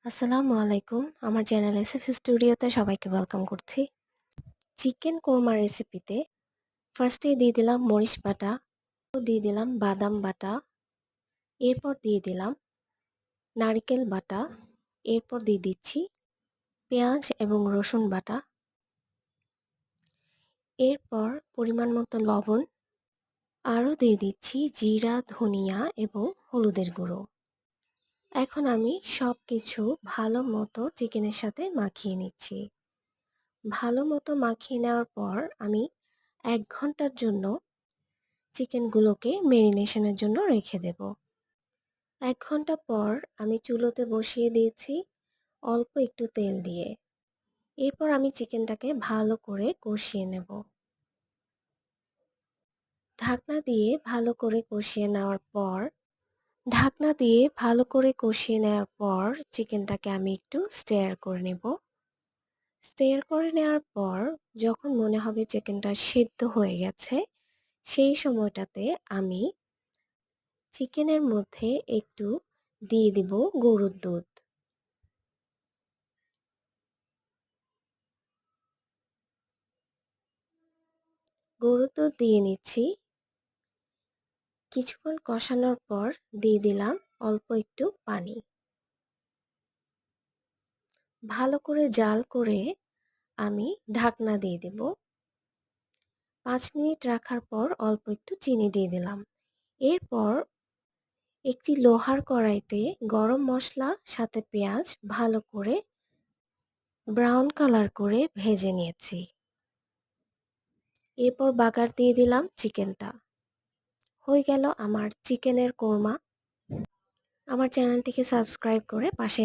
আসসালামু আলাইকুম। আমার চ্যানেল এসএফ স্টুডিওতে সবাইকে ওয়েলকাম করছি। চিকেন কোরমা রেসিপিতে ফার্স্টেই দিয়ে দিলাম মরিচ বাটা, দিয়ে দিলাম বাদাম বাটা, এরপর দিয়ে দিলাম নারকেল বাটা, এরপর দিয়ে দিচ্ছি পেঁয়াজ এবং রসুন বাটা, এরপর পরিমাণ মতো লবণ, আরও দিয়ে দিচ্ছি জিরা, ধনিয়া এবং হলুদের গুঁড়ো। এখন আমি সব কিছু ভালো মতো চিকেনের সাথে মাখিয়ে নিচ্ছি। ভালো মতো মাখিয়ে নেওয়ার পর আমি ১ ঘন্টার জন্য চিকেনগুলোকে ম্যারিনেশনের জন্য রেখে দেব। ১ ঘন্টা পর আমি চুলোতে বসিয়ে দিয়েছি অল্প একটু তেল দিয়ে। এরপর আমি চিকেনটাকে ভালো করে কষিয়ে নেব। ঢাকনা দিয়ে ভালো করে কষিয়ে নেওয়ার পর চিকেনটাকে আমি একটু স্টেয়ার করে নেব। স্টেয়ার করে নেওয়ার পর যখন মনে হবে চিকেনটা সেদ্ধ হয়ে গেছে, সেই সময়টাতে আমি চিকেনের মধ্যে একটু দিয়ে দিব গরুর দুধ। গরুর দুধ দিয়ে নিচ্ছি। কিছুক্ষণ কষানোর পর দিয়ে দিলাম অল্প একটু পানি। ভালো করে জাল করে আমি ঢাকনা দিয়ে দেব। ৫ মিনিট রাখার পর অল্প একটু চিনি দিয়ে দিলাম। এরপর একটি লোহার কড়াইতে গরম মশলা সাথে পেঁয়াজ ভালো করে ব্রাউন কালার করে ভেজে নিয়েছি। এরপর বাগার দিয়ে দিলাম চিকেনটা। হয়ে গেল আমার চিকেনের কোরমা। আমার চ্যানেলটিকে সাবস্ক্রাইব করে পাশে